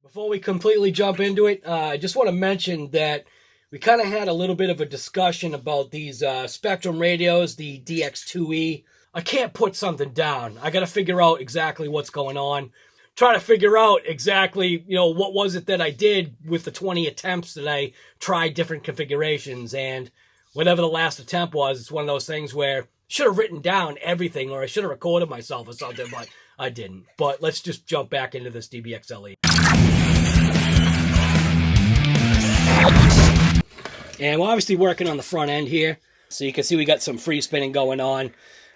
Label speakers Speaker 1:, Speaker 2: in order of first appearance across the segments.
Speaker 1: Before we completely jump into it, I just want to mention that we kind of had a little bit of a discussion about these Spectrum radios, the DX2E. I can't put something down. I got to figure out exactly what's going on. Try to figure out exactly, what was it that I did with the 20 attempts that I tried different configurations. And whatever the last attempt was, it's one of those things where I should have written down everything, or I should have recorded myself or something, but I didn't. But let's just jump back into this DBXL-E. And we're obviously working on the front end here. So you can see we got some free spinning going on.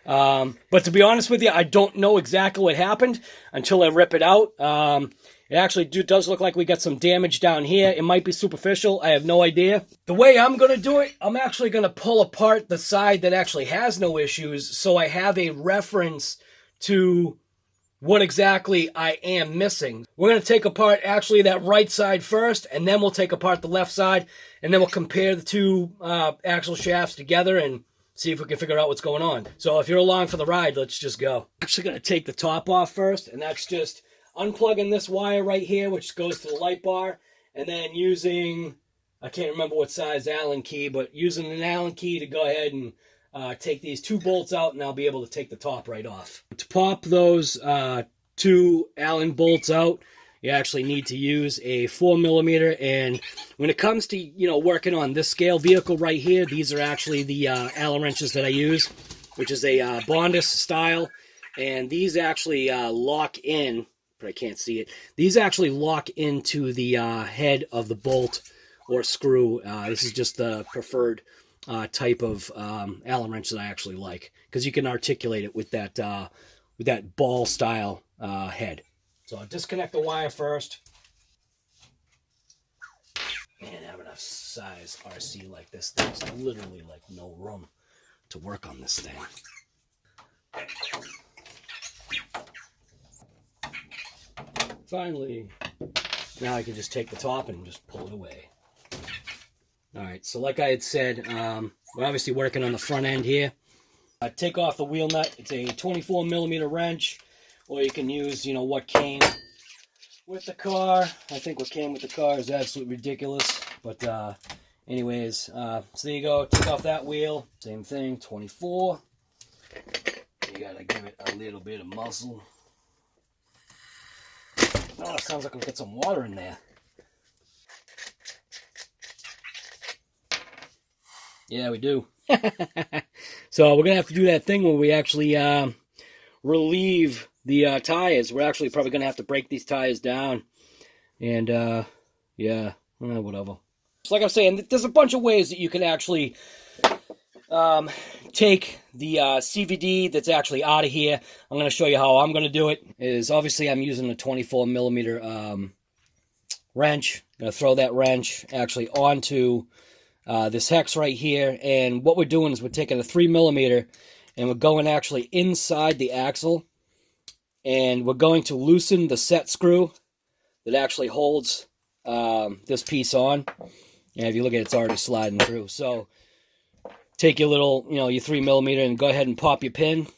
Speaker 1: But to be honest with you, I don't know exactly what happened until I rip it out. It actually does look like we got some damage down here. It might be superficial. I have no idea. The way I'm going to do it, I'm actually going to pull apart the side that actually has no issues, so I have a reference to what exactly I am missing. We're going to take apart actually that right side first, and then we'll take apart the left side, and then we'll compare the two axle shafts together and see if we can figure out what's going on. So if you're along for the ride, let's just go. I'm actually going to take the top off first, and that's just unplugging this wire right here, which goes to the light bar, and then using, I can't remember what size Allen key, but using an Allen key to go ahead and take these two bolts out, and I'll be able to take the top right off. To pop those two Allen bolts out, you actually need to use a 4mm, and when it comes to, working on this scale vehicle right here, these are actually the Allen wrenches that I use, which is a Bondus style, and these actually lock in, but I can't see it. These actually lock into the head of the bolt or screw. This is just the preferred type of Allen wrench that I actually like, because you can articulate it with that ball style head. So I'll disconnect the wire first. Man, have enough size RC like this. There's literally like no room to work on this thing. Finally, now I can just take the top and just pull it away. Alright, so like I had said, we're obviously working on the front end here. Take off the wheel nut. It's a 24mm wrench, or you can use, what came with the car. I think what came with the car is absolutely ridiculous. But anyways, so there you go. Take off that wheel. Same thing, 24. You gotta give it a little bit of muscle. Oh, it sounds like we get some water in there. Yeah, we do. So we're going to have to do that thing where we actually relieve the tires. We're actually probably going to have to break these tires down. And, yeah, whatever. So like I'm saying, there's a bunch of ways that you can actually take the CVD that's actually out of here. I'm going to show you how I'm going to do it. Obviously I'm using a 24mm wrench. I'm going to throw that wrench actually onto this hex right here, and what we're doing is we're taking a 3mm and we're going actually inside the axle, and we're going to loosen the set screw that actually holds this piece on. And if you look at it, it's already sliding through. So take your little, your 3mm and go ahead and pop your pin.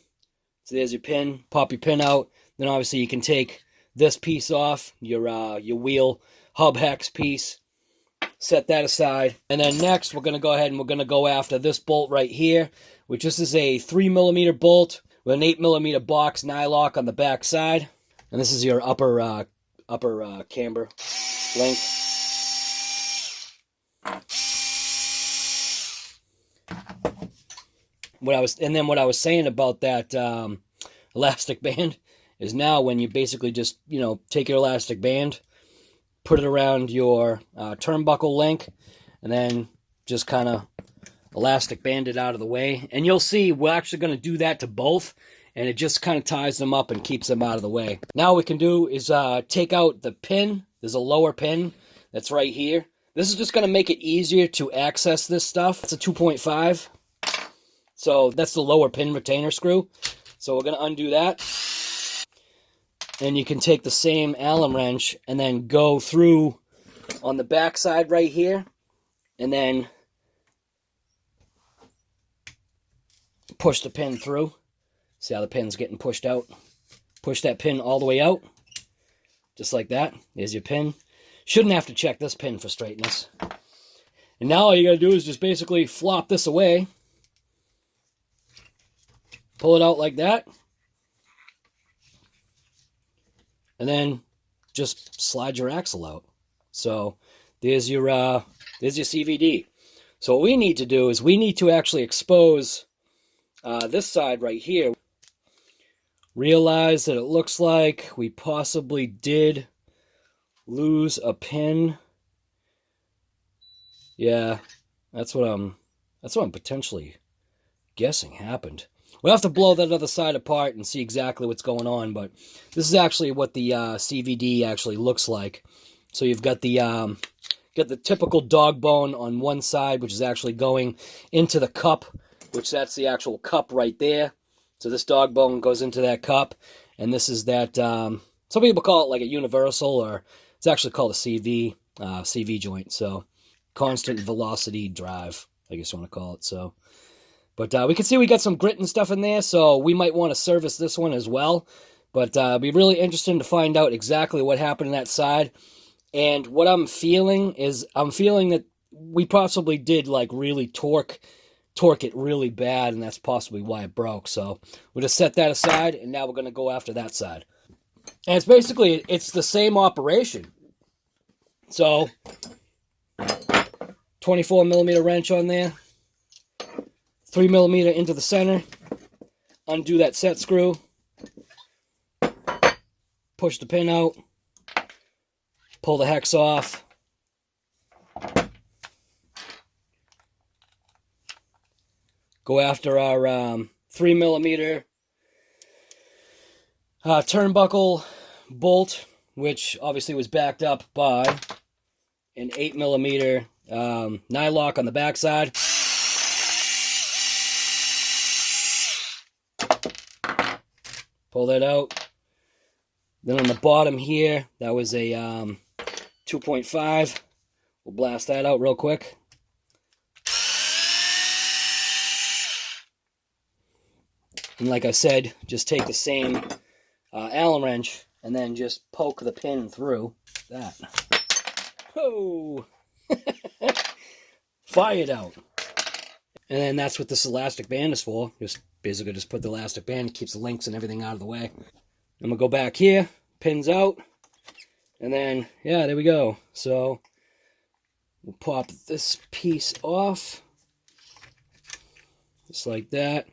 Speaker 1: So there's your pin. Pop your pin out. Then obviously you can take this piece off, your wheel hub hex piece. Set that aside. And then next, we're going to go ahead and we're going to go after this bolt right here, which this is a 3mm bolt with an 8mm box nylock on the back side. And this is your upper camber link. What I was saying about that elastic band is now when you basically just, take your elastic band, put it around your turnbuckle link, and then just kind of elastic band it out of the way. And you'll see we're actually going to do that to both, and it just kind of ties them up and keeps them out of the way. Now what we can do is take out the pin. There's a lower pin that's right here. This is just going to make it easier to access this stuff. It's a 2.5. So that's the lower pin retainer screw. So we're going to undo that. And you can take the same Allen wrench and then go through on the back side right here, and then push the pin through. See how the pin's getting pushed out? Push that pin all the way out. just like that. There's your pin. Shouldn't have to check this pin for straightness. And now all you gotta do is just basically flop this away. Pull it out like that. And then just slide your axle out. So there's your CVD. So what we need to do is we need to actually expose this side right here. Realize that it looks like we possibly did lose a pin. Yeah, that's what I'm potentially guessing happened. We'll have to blow that other side apart and see exactly what's going on, but this is actually what the CVD actually looks like. So you've got the typical dog bone on one side, which is actually going into the cup, which that's the actual cup right there. So this dog bone goes into that cup, and this is that, some people call it like a universal, or it's actually called a CV joint. So constant velocity drive, I guess you want to call it. So, but we can see we got some grit and stuff in there, so we might want to service this one as well. But it'd be really interesting to find out exactly what happened on that side. And what I'm feeling is, I'm feeling that we possibly did like really torque it really bad, and that's possibly why it broke. So we'll just set that aside, and now we're going to go after that side. And it's basically, it's the same operation. So 24 millimeter wrench on there, 3 millimeter into the center, undo that set screw, push the pin out, pull the hex off, go after our 3 millimeter turnbuckle bolt, which obviously was backed up by an 8 millimeter nylock on the backside. Pull that out. Then on the bottom here, that was a 2.5. We'll blast that out real quick. And like I said, just take the same Allen wrench and then just poke the pin through that. Oh! Fire it out. And then that's what this elastic band is for. Just basically just put the elastic band, keeps the links and everything out of the way. I'm going to go back here, pins out, and then, yeah, there we go. So, we'll pop this piece off, just like that.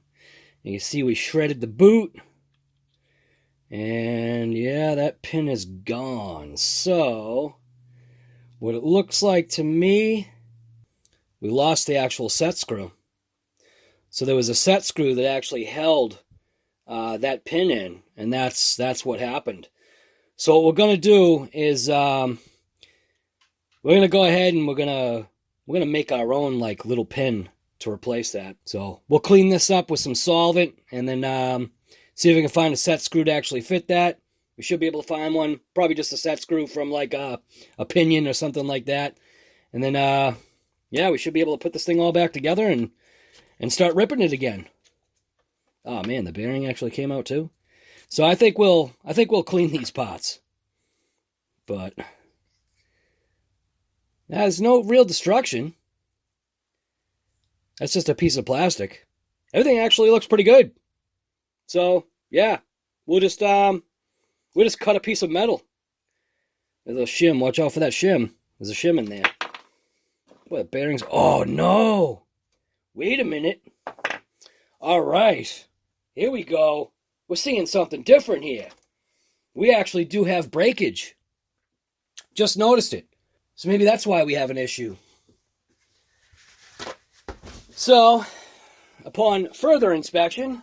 Speaker 1: And you see we shredded the boot, and yeah, that pin is gone. So, what it looks like to me, we lost the actual set screw. So there was a set screw that actually held that pin in, and that's what happened. So what we're gonna do is we're gonna go ahead and we're gonna make our own like little pin to replace that. So we'll clean this up with some solvent, and then see if we can find a set screw to actually fit that. We should be able to find one, probably just a set screw from like a pinion or something like that. And then yeah, we should be able to put this thing all back together and start ripping it again. Oh man, the bearing actually came out too. So I think we'll clean these pots. But there's no real destruction. That's just a piece of plastic. Everything actually looks pretty good. So yeah, we'll just cut a piece of metal. There's a shim. Watch out for that shim. There's a shim in there. Boy, the bearings. Oh no! Wait a minute. All right. Here we go. We're seeing something different here. We actually do have breakage. Just noticed it. So maybe that's why we have an issue. So, upon further inspection,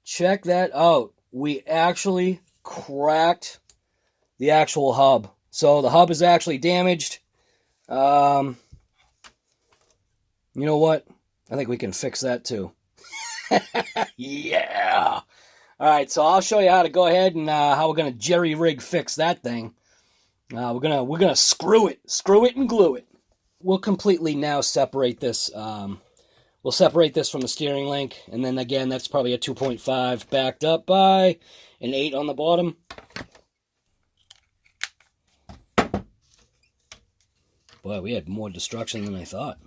Speaker 1: check that out. We actually cracked the actual hub. So the hub is actually damaged. You know what? I think we can fix that too. Yeah. All right, so I'll show you how to go ahead and how we're gonna jerry rig fix that thing. We're gonna screw it and glue it. We'll completely now separate this. We'll separate this from the steering link, and then again, that's probably a 2.5 backed up by an 8 on the bottom. Boy, we had more destruction than I thought.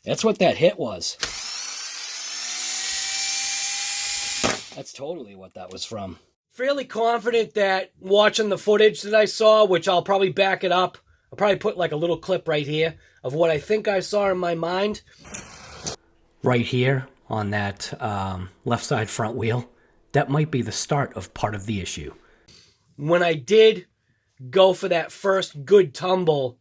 Speaker 1: That's what that hit was. That's totally what that was from. Fairly confident that watching the footage that I saw, which I'll probably back it up, I'll probably put like a little clip right here of what I think I saw in my mind. Right here on that left side front wheel, that might be the start of part of the issue. When I did go for that first good tumble,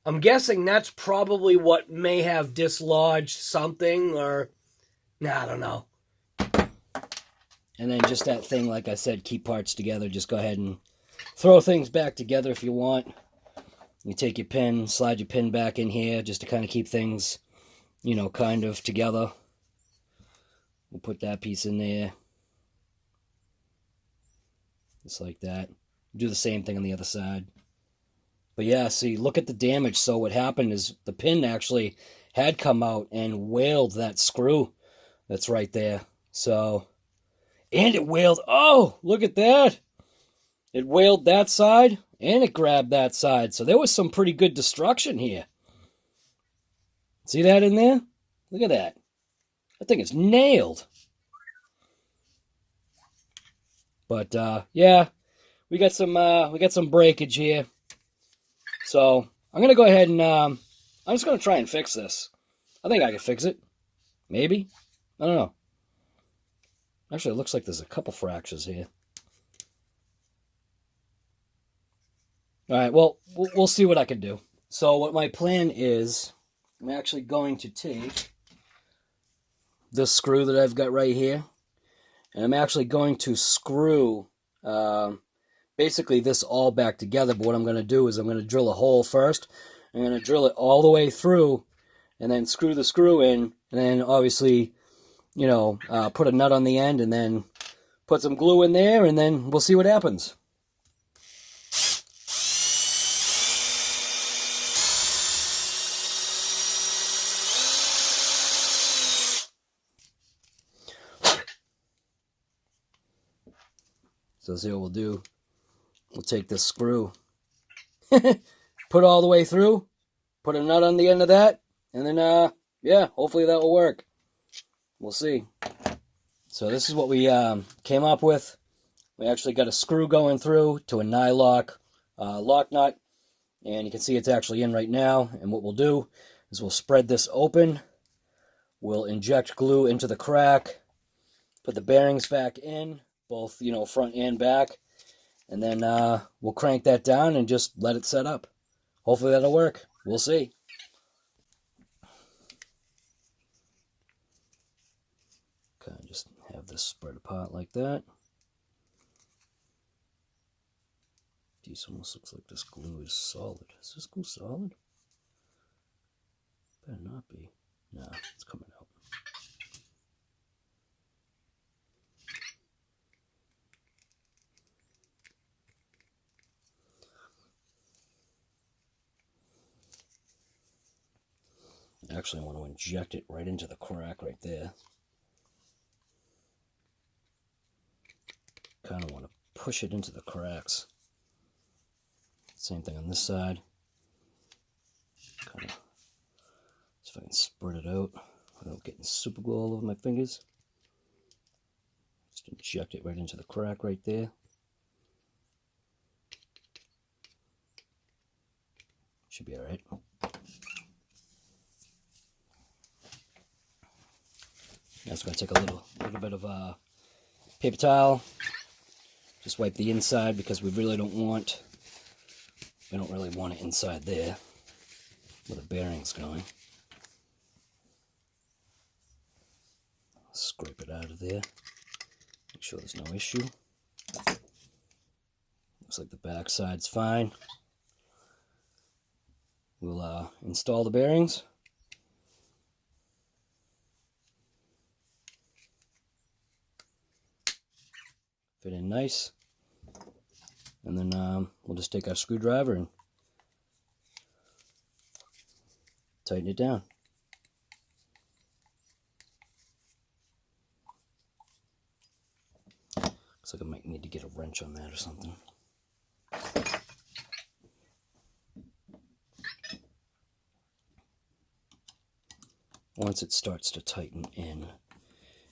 Speaker 1: I'm guessing that's probably what may have dislodged something, or I don't know. And then just that thing, like I said, keep parts together. Just go ahead and throw things back together if you want. You take your pin, slide your pin back in here just to kind of keep things, you know, kind of together. We'll put that piece in there. Just like that. Do the same thing on the other side. But yeah, see, look at the damage. So what happened is the pin actually had come out and whaled that screw that's right there. So, and it whaled, oh, look at that. It whaled that side and it grabbed that side. So there was some pretty good destruction here. See that in there? Look at that. That thing is nailed. But yeah, we got some breakage here. So I'm gonna go ahead and I'm just gonna try and fix this. I think I can fix it. Maybe. I don't know. Actually, it looks like there's a couple fractures here. All right, well, we'll see what I can do. So what my plan is, I'm actually going to take this screw that I've got right here, and I'm actually going to screw basically this all back together. But what I'm going to do is I'm going to drill a hole first. I'm going to drill it all the way through, and then screw the screw in, and then obviously, you know, put a nut on the end, and then put some glue in there, and then we'll see what happens. So see what we'll do. We'll take this screw, put all the way through, put a nut on the end of that, and then, yeah, hopefully that will work. We'll see. So this is what we came up with. We actually got a screw going through to a nylock lock nut, and you can see it's actually in right now. And what we'll do is we'll spread this open. We'll inject glue into the crack, put the bearings back in, both, you know, front and back, and then we'll crank that down and just let it set up. Hopefully that'll work. We'll see. Okay, just have this spread apart like that. This almost looks like this glue is solid. Is this glue solid? Better not be. No, it's coming out. Actually, I want to inject it right into the crack right there. Kind of want to push it into the cracks. Same thing on this side. Kind of see if I can spread it out without getting super glue all over my fingers. Just inject it right into the crack right there. Should be all right. Now it's going to take a little bit of paper towel. Just wipe the inside because we really don't want it inside there where the bearing's going. Scrape it out of there. Make sure there's no issue. Looks like the back side's fine. We'll install the bearings. Fit in nice, and then we'll just take our screwdriver and tighten it down. Looks like I might need to get a wrench on that or something. Once it starts to tighten in,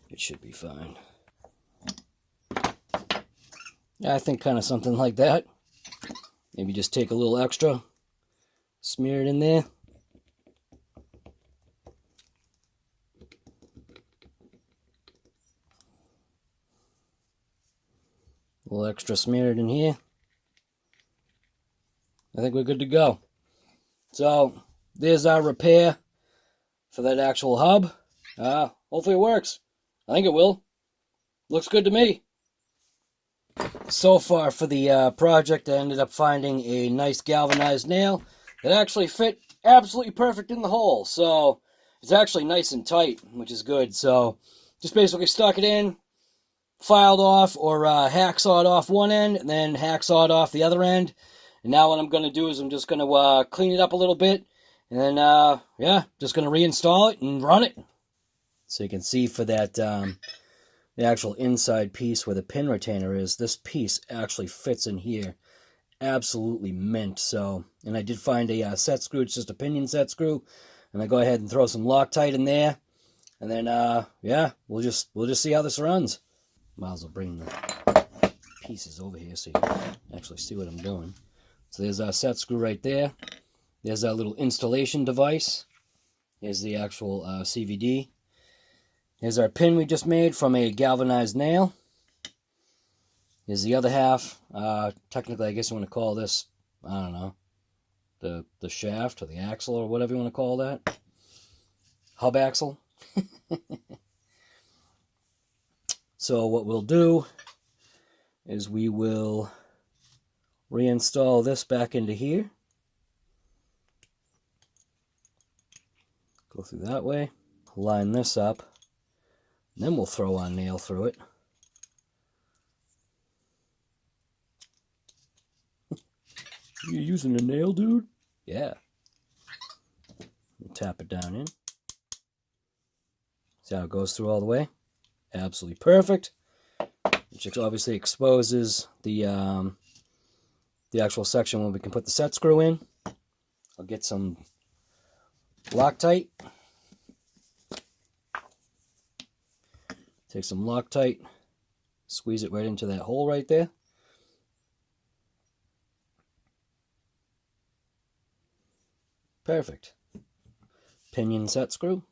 Speaker 1: it should be fine. Yeah, I think kind of something like that. Maybe just take a little extra, smear it in there. A little extra smeared in here. I think we're good to go. So, there's our repair for that actual hub. Hopefully it works. I think it will. Looks good to me. So far for the project, I ended up finding a nice galvanized nail that actually fit absolutely perfect in the hole. So, it's actually nice and tight, which is good. So, just basically stuck it in, filed off or hacksawed off one end, and then hacksawed off the other end. And now what I'm going to do is I'm just going to clean it up a little bit, and then, yeah, just going to reinstall it and run it. So you can see for that, the actual inside piece where the pin retainer is, this piece actually fits in here absolutely mint. So, and I did find a set screw. It's just a pinion set screw, and I go ahead and throw some Loctite in there, and then, yeah, we'll just see how this runs. Might as well bring the pieces over here so you can actually see what I'm doing. So there's our set screw right there. There's our little installation device. Here's the actual CVD. Here's our pin we just made from a galvanized nail. Here's the other half. Technically, I guess you want to call this, I don't know, the shaft or the axle or whatever you want to call that. Hub axle. So what we'll do is we will reinstall this back into here. Go through that way. Line this up. And then we'll throw our nail through it. You using a nail, dude? Yeah. We'll tap it down in. See how it goes through all the way? Absolutely perfect. Which obviously exposes the actual section where we can put the set screw in. I'll get some Loctite. Take some Loctite, squeeze it right into that hole right there. Perfect. Pinion set screw.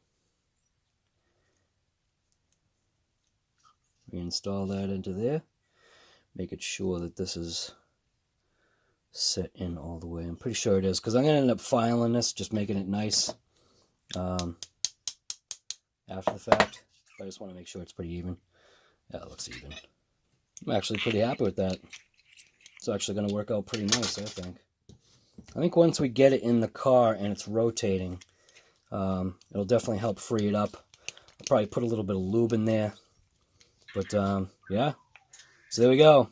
Speaker 1: Reinstall that into there. Make it sure that this is set in all the way. I'm pretty sure it is, because I'm going to end up filing this, just making it nice after the fact. But I just want to make sure it's pretty even. Yeah, it looks even. I'm actually pretty happy with that. It's actually going to work out pretty nice, I think. I think once we get it in the car and it's rotating, it'll definitely help free it up. I'll probably put a little bit of lube in there. But, yeah. So there we go.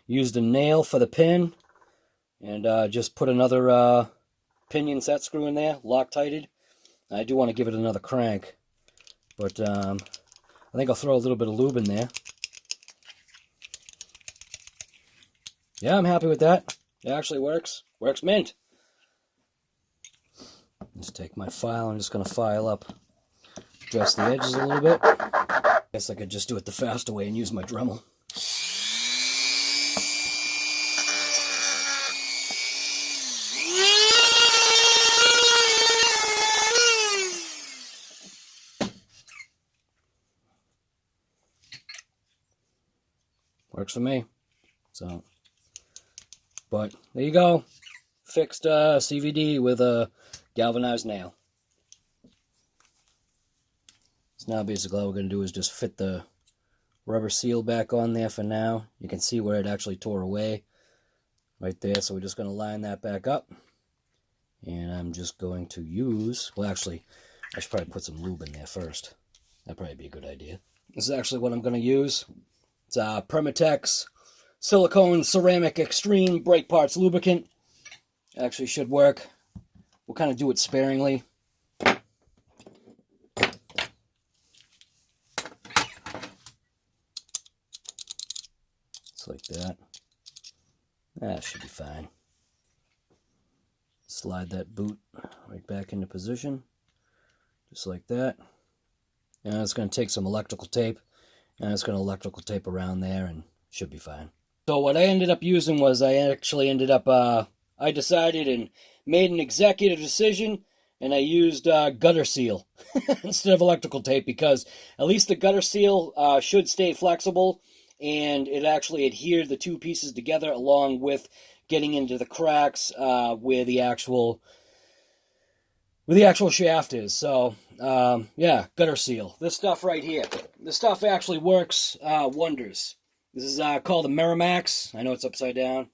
Speaker 1: Used a nail for the pin. And just put another pinion set screw in there, Loctited. I do want to give it another crank. But I think I'll throw a little bit of lube in there. Yeah, I'm happy with that. It actually works. Works mint. Just take my file. I'm just going to file up, dress the edges a little bit. Guess I could just do it the faster way and use my Dremel. Works for me. So, but there you go. Fixed CVD with a galvanized nail. So now basically all we're going to do is just fit the rubber seal back on there for now. You can see where it actually tore away right there. So we're just going to line that back up. And I'm just going to use, well actually, I should probably put some lube in there first. That'd probably be a good idea. This is actually what I'm going to use. It's Permatex Silicone Ceramic Extreme Brake Parts Lubricant. Actually should work. We'll kind of do it sparingly. Just like that. That should be fine. Slide that boot right back into position. just like that. And it's going to take some electrical tape, and it's going to electrical tape around there, and should be fine. So what I ended up using was I actually ended up, I decided and made an executive decision, and I used gutter seal instead of electrical tape, because at least the gutter seal should stay flexible, and it actually adhered the two pieces together, along with getting into the cracks where the actual shaft is. So yeah, gutter seal. This stuff right here. This stuff actually works wonders. This is called a MAXX. I know it's upside down.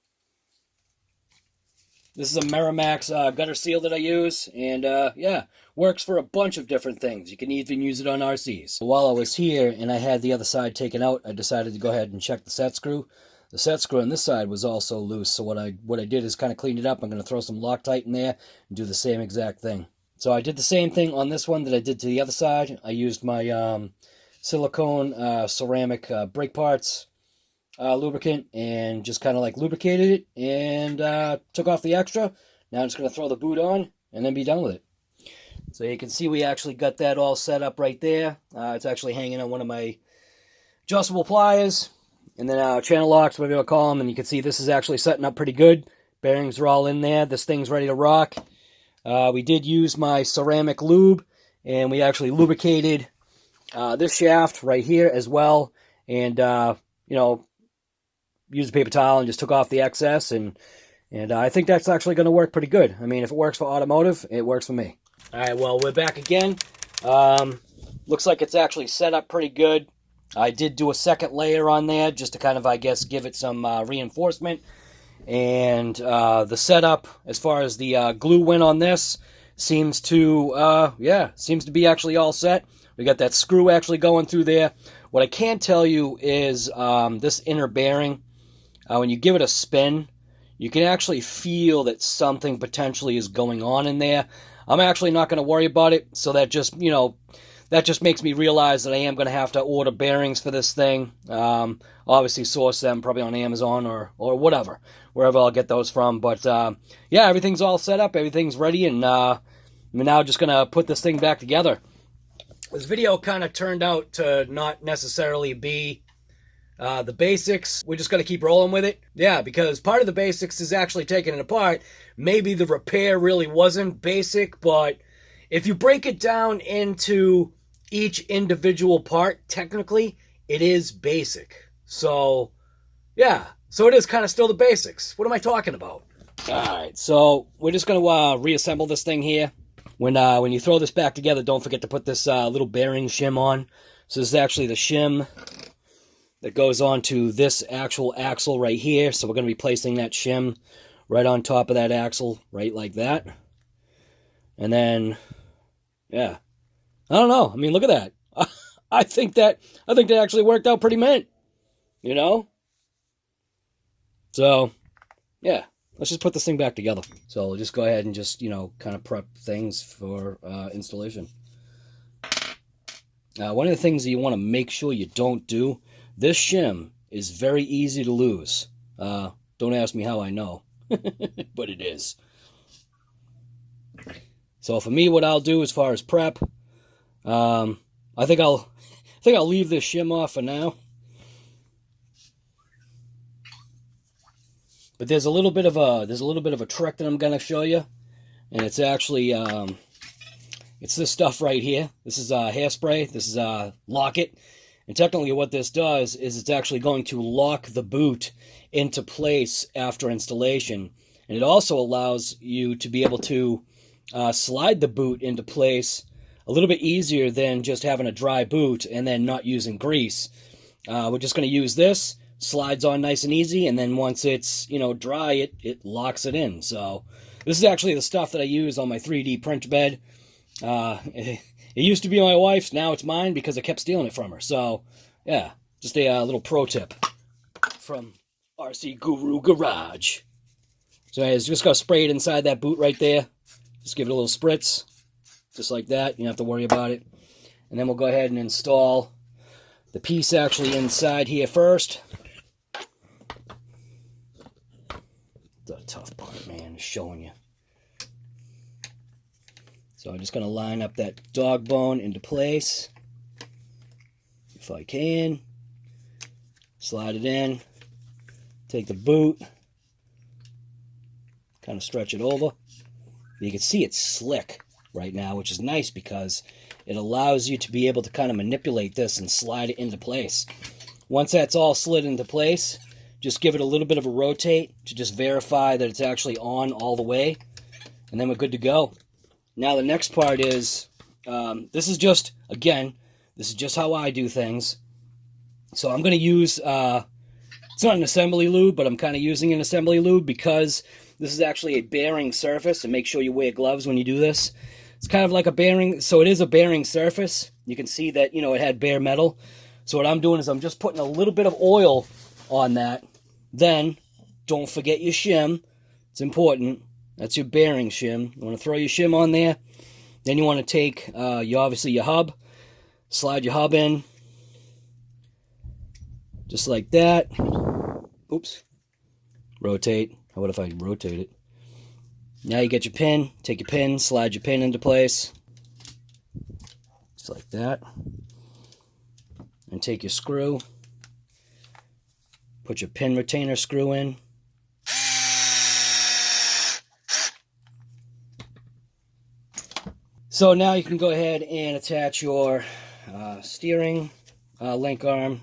Speaker 1: This is a MAXX gutter seal that I use, and yeah, works for a bunch of different things. You can even use it on RCs. While I was here and I had the other side taken out, I decided to go ahead and check the set screw. The set screw on this side was also loose, so what I did is kind of cleaned it up. I'm going to throw some Loctite in there and do the same exact thing. So I did the same thing on this one that I did to the other side. I used my silicone ceramic brake parts lubricant, and just kind of like lubricated it, and took off the extra. Now I'm just going to throw the boot on and then be done with it. So you can see we actually got that all set up right there. It's actually hanging on one of my adjustable pliers, and then channel locks, whatever you call them, and you can see this is actually setting up pretty good. Bearings are all in there. This thing's ready to rock. We did use my ceramic lube, and we actually lubricated this shaft right here as well, and you know, used a paper towel and just took off the excess, and I think that's actually going to work pretty good. I mean, if it works for automotive, it works for me. All right, well, we're back again. Looks like it's actually set up pretty good. I did do a second layer on there just to kind of, I guess, give it some reinforcement. And the setup, as far as the glue went on this, seems to, yeah, seems to be actually all set. We got that screw actually going through there. What I can tell you is this inner bearing, when you give it a spin, you can actually feel that something potentially is going on in there. I'm actually not going to worry about it, so that just, you know, that just makes me realize that I am going to have to order bearings for this thing. Obviously source them probably on Amazon or whatever, wherever I'll get those from. But yeah, everything's all set up, everything's ready, and I'm now just going to put this thing back together. This video kind of turned out to not necessarily be the basics. We're just going to keep rolling with it. Yeah, because part of the basics is actually taking it apart. Maybe the repair really wasn't basic, but if you break it down into each individual part, technically, it is basic. So, yeah. So it is kind of still the basics. What am I talking about? Alright, so we're just going to reassemble this thing here. When you throw this back together, don't forget to put this little bearing shim on. So this is actually the shim that goes onto this actual axle right here. So we're going to be placing that shim right on top of that axle, right like that. And then, yeah, I don't know. I mean, look at that. I think that actually worked out pretty mint, you know? So, yeah, let's just put this thing back together. So we'll just go ahead and just, you know, kind of prep things for installation. One of the things that you want to make sure you don't do, this shim is very easy to lose. Don't ask me how I know, but it is. So for me, what I'll do as far as prep, I think I'll leave this shim off for now. But there's a little bit of a trick that I'm gonna show you, and it's actually it's this stuff right here. This is hairspray. This is Lock-It, and technically what this does is it's actually going to lock the boot into place after installation, and it also allows you to be able to slide the boot into place a little bit easier than just having a dry boot and then not using grease. We're just going to use this, slides on nice and easy, and then once it's, you know, dry, it locks it in. So this is actually the stuff that I use on my 3D print bed. It used to be my wife's, now it's mine because I kept stealing it from her. So yeah, just a little pro tip from RC Guru Garage. So anyways, just got to spray it inside that boot right there. Just give it a little spritz, just like that. You don't have to worry about it. And then we'll go ahead and install the piece actually inside here first. The tough part, man, is showing you. So I'm just going to line up that dog bone into place if I can. Slide it in. Take the boot. Kind of stretch it over. You can see it's slick right now, which is nice because it allows you to be able to kind of manipulate this and slide it into place. Once that's all slid into place, just give it a little bit of a rotate to just verify that it's actually on all the way, and then we're good to go. Now the next part is, this is just, again, this is just how I do things. So I'm going to use, it's not an assembly lube, but I'm kind of using an assembly lube because this is actually a bearing surface, and make sure you wear gloves when you do this. It's kind of like a bearing, so it is a bearing surface. You can see that, you know, it had bare metal. So what I'm doing is I'm just putting a little bit of oil on that. Then, don't forget your shim. It's important. That's your bearing shim. You want to throw your shim on there. Then you want to take, obviously, your hub. Slide your hub in. Just like that. Oops. Rotate. How about if I rotate it? Now you get your pin. Take your pin. Slide your pin into place. Just like that. And take your screw. Put your pin retainer screw in. So now you can go ahead and attach your steering link arm.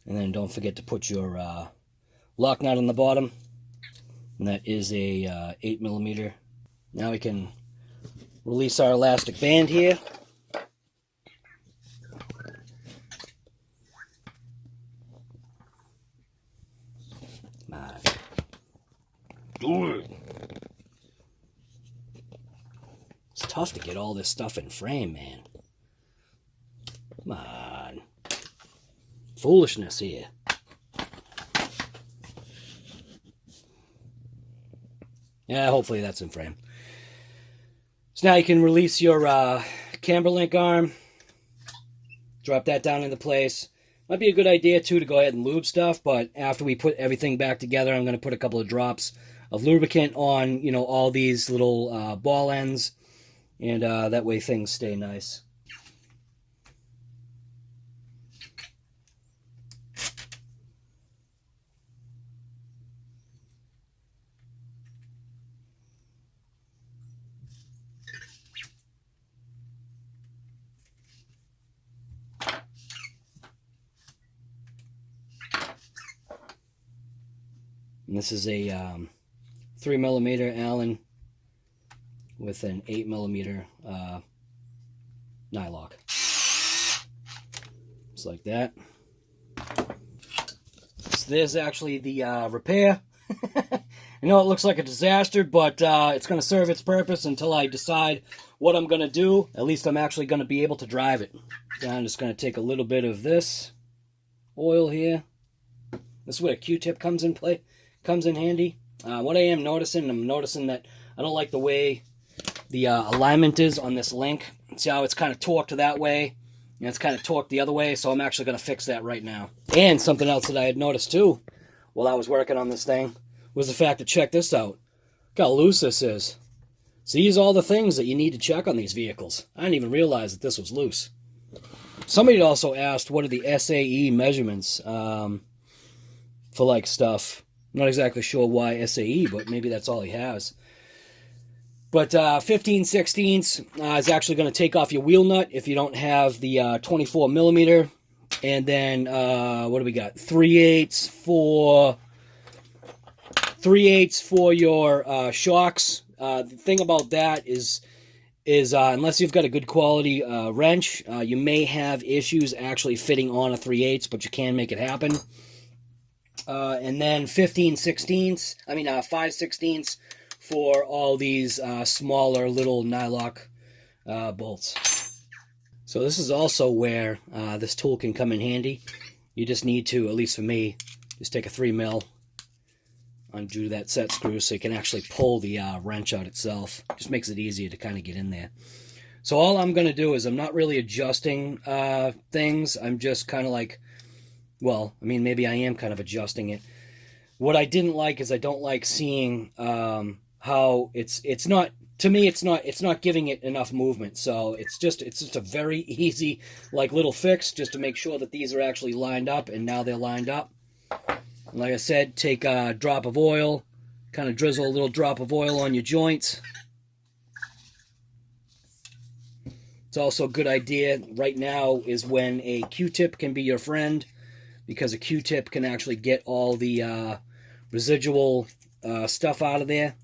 Speaker 1: And then don't forget to put your lock nut on the bottom. And that is a 8mm. Now we can release our elastic band here. Come on. Do it. It's tough to get all this stuff in frame, man. Come on. Foolishness here. Yeah, hopefully that's in frame. So now you can release your camber link arm. Drop that down into place. Might be a good idea, too, to go ahead and lube stuff, but after we put everything back together, I'm going to put a couple of drops of lubricant on, you know, all these little ball ends, and that way things stay nice. And this is a 3mm Allen with an 8mm nylock. Just like that. So there's actually the repair. I know it looks like a disaster, but it's going to serve its purpose until I decide what I'm going to do. At least I'm actually going to be able to drive it. So I'm just going to take a little bit of this oil here. This is where a Q-tip comes in play. Comes in handy. What I am noticing, I'm noticing that I don't like the way the alignment is on this link. See how it's kind of torqued that way, and it's kind of torqued the other way, so I'm actually going to fix that right now. And something else that I had noticed too, while I was working on this thing, was the fact that, check this out. Look how loose this is. So these are all the things that you need to check on these vehicles. I didn't even realize that this was loose. Somebody also asked, what are the SAE measurements for like stuff. I'm not exactly sure why SAE, but maybe that's all he has. But 15/16 is actually going to take off your wheel nut if you don't have the 24mm. And then, what do we got? 3/8 for your shocks. The thing about that is unless you've got a good quality wrench, you may have issues actually fitting on a 3/8, but you can make it happen. And then 5/16 for all these smaller little nylock bolts. So this is also where this tool can come in handy. You just need to, at least for me, just take a 3mm, undo that set screw so you can actually pull the wrench out itself. Just makes it easier to kind of get in there. So all I'm going to do is I'm not really adjusting things. I'm just kind of like, well, I mean, maybe I am kind of adjusting it. What I didn't like is I don't like seeing how it's not, to me it's not giving it enough movement. So it's just a very easy like little fix just to make sure that these are actually lined up, and now they're lined up. Like I said, take a drop of oil, kind of drizzle a little drop of oil on your joints. It's also a good idea right now is when a Q-tip can be your friend, because a Q-tip can actually get all the residual stuff out of there.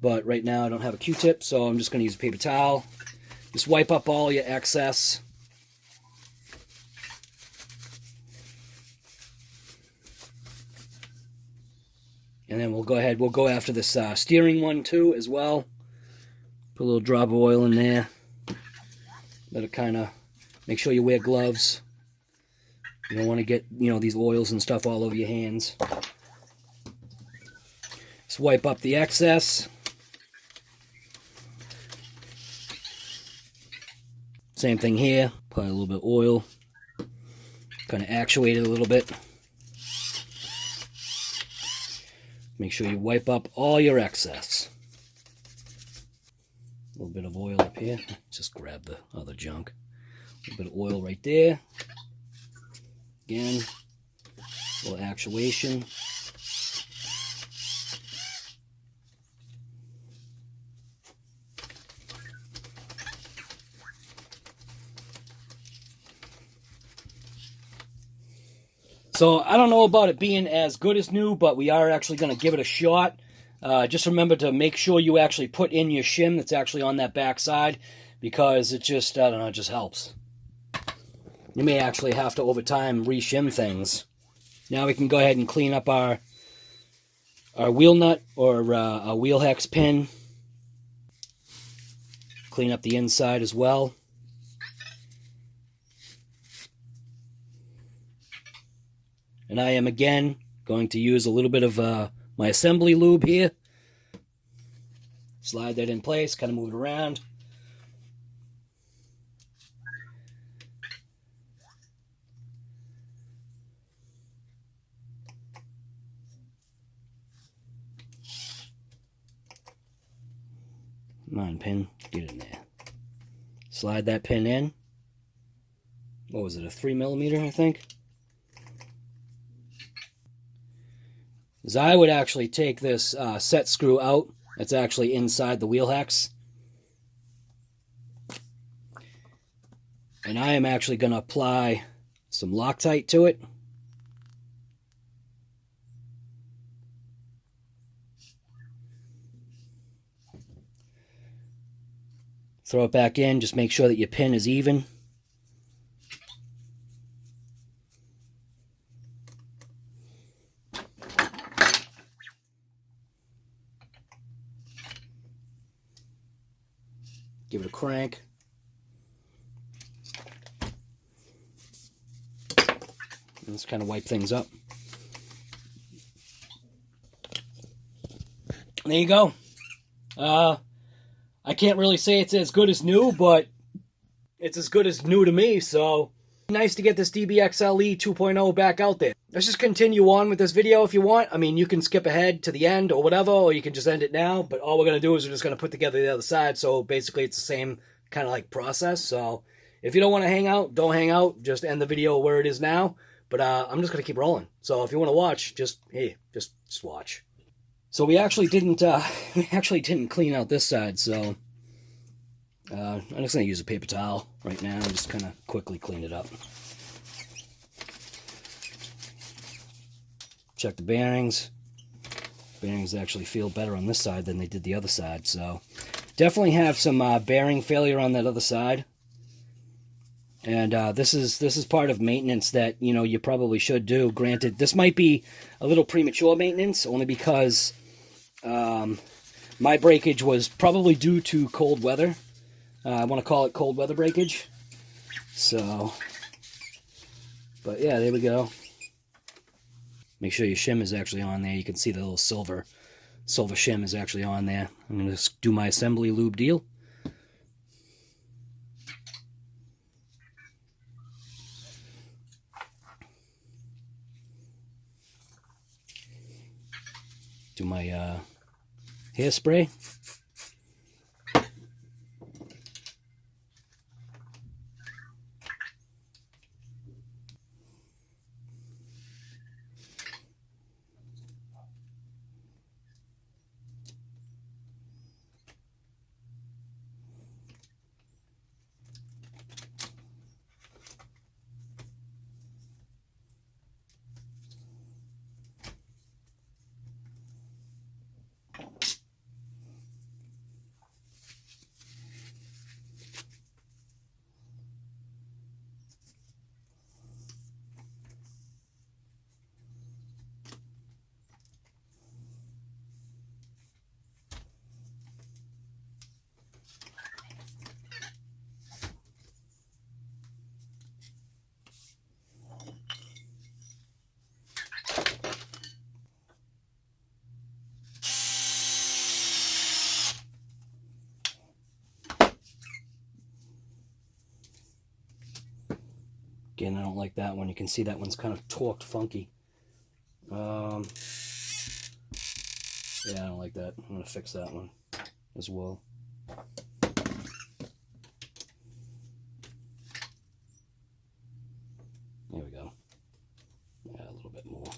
Speaker 1: But right now I don't have a Q-tip, so I'm just going to use a paper towel. Just wipe up all your excess. And then we'll go after this steering one too as well. Put a little drop of oil in there. Let it kind of, make sure you wear gloves. You don't want to get, you know, these oils and stuff all over your hands. Just wipe up the excess. Same thing here. Apply a little bit of oil. Kind of actuate it a little bit. Make sure you wipe up all your excess. A little bit of oil up here. Just grab the other junk. A little bit of oil right there. Again, a little actuation. So I don't know about it being as good as new, but we are actually going to give it a shot. Just remember to make sure you actually put in your shim that's actually on that back side, because it just, I don't know, it just helps. You may actually have to, over time, re-shim things. Now we can go ahead and clean up our wheel nut or a wheel hex pin. Clean up the inside as well. And I am, again, going to use a little bit of my assembly lube here. Slide that in place, kind of move it around. Come on, pin, get in there. Slide that pin in. What was it, a 3mm, I think? Is I would actually take this set screw out. That's actually inside the wheel hex. And I am actually going to apply some Loctite to it. Throw it back in, just make sure that your pin is even. Give it a crank. Let's kind of wipe things up. There you go. I can't really say it's as good as new, but it's as good as new to me, so nice to get this DBXL-E 2.0 back out there. Let's just continue on with this video if you want. I mean, you can skip ahead to the end or whatever, or you can just end it now, but all we're going to do is we're just going to put together the other side, so basically it's the same kind of like process. So if you don't want to hang out, don't hang out. Just end the video where it is now, but I'm just going to keep rolling. So if you want to watch, just watch. So we actually didn't clean out this side, so I'm just going to use a paper towel right now and just kind of quickly clean it up. Check the bearings. Bearings actually feel better on this side than they did the other side, so definitely have some bearing failure on that other side. And this is part of maintenance that, you know, you probably should do. Granted, this might be a little premature maintenance, only because my breakage was probably due to cold weather. I want to call it cold weather breakage. So, but yeah, there we go. Make sure your shim is actually on there. You can see the little silver shim is actually on there. I'm going to do my assembly lube deal. Do my hairspray. Again, I don't like that one. You can see that one's kind of torqued funky. Yeah, I don't like that. I'm going to fix that one as well. There we go. Yeah, a little bit more.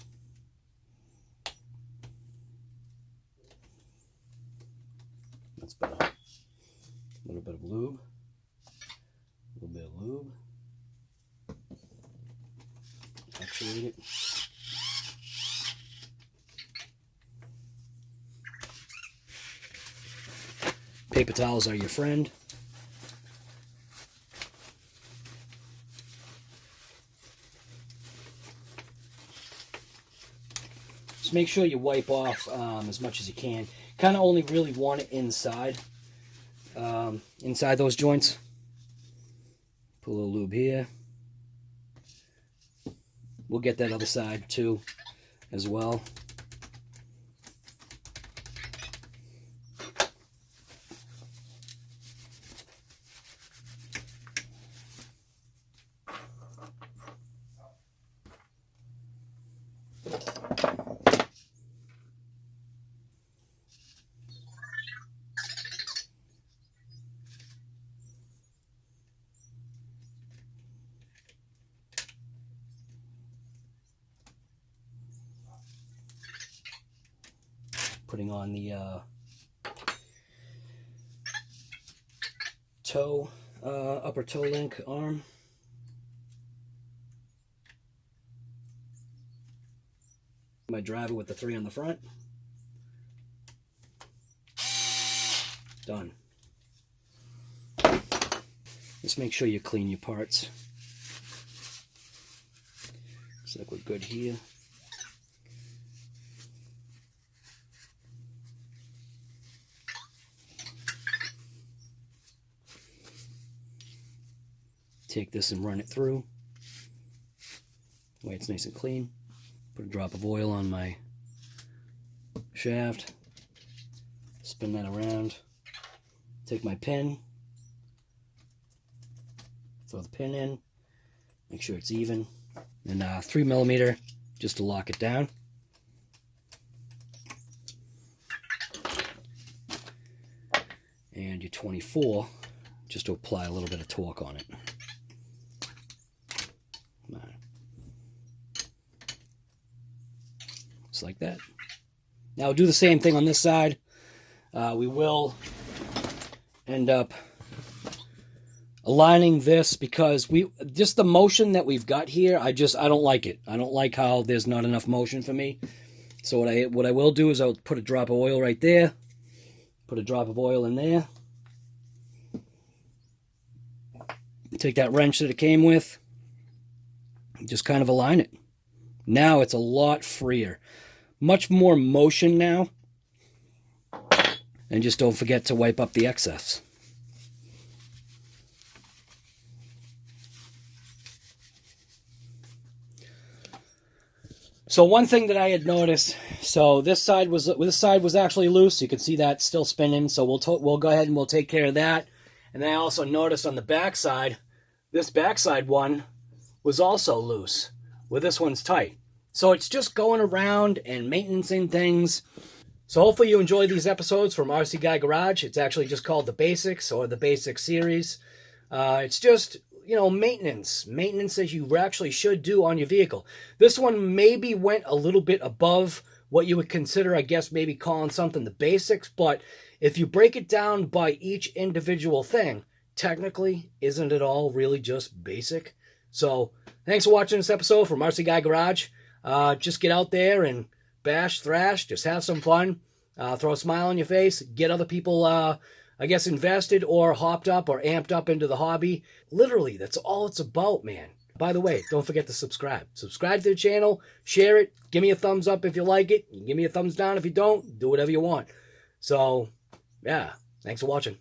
Speaker 1: That's better. A little bit of lube. A little bit of lube. Actuate it. Paper towels are your friend. Just make sure you wipe off as much as you can. Kind of only really want it inside, inside those joints. Put a little lube here. We'll get that other side too, as well. Putting on the upper toe link arm. My driver with the 3 on the front. Done. Just make sure you clean your parts. Looks like we're good here. Take this and run it through. That way it's nice and clean. Put a drop of oil on my shaft. Spin that around. Take my pin. Throw the pin in. Make sure it's even. And 3mm just to lock it down. And your 24 just to apply a little bit of torque on it. Just like that. Now we'll do the same thing on this side. We will end up aligning this because just the motion that we've got here, I don't like it. I don't like how there's not enough motion for me. So what I will do is I'll put a drop of oil right there. Put a drop of oil in there. Take that wrench that it came with. Just kind of align it. Now it's a lot freer. Much more motion now. And just don't forget to wipe up the excess. So one thing that I had noticed, so this side was actually loose. You can see that still spinning. So we'll go ahead and we'll take care of that. And then I also noticed on the back side, this backside one was also loose, where this one's tight. So it's just going around and maintaining things. So hopefully you enjoy these episodes from RC Guy Garage. It's actually just called The Basics or The Basics Series. It's just, you know, maintenance that you actually should do on your vehicle. This one maybe went a little bit above what you would consider, I guess, maybe calling something the basics. But if you break it down by each individual thing, technically, isn't it all really just basic? So thanks for watching this episode from RC Guy Garage. Just get out there and bash, thrash, just have some fun, throw a smile on your face, get other people, I guess, invested or hopped up or amped up into the hobby. Literally, that's all it's about, man. By the way, don't forget to subscribe. Subscribe to the channel, share it, give me a thumbs up if you like it, give me a thumbs down if you don't, do whatever you want. So, yeah, thanks for watching.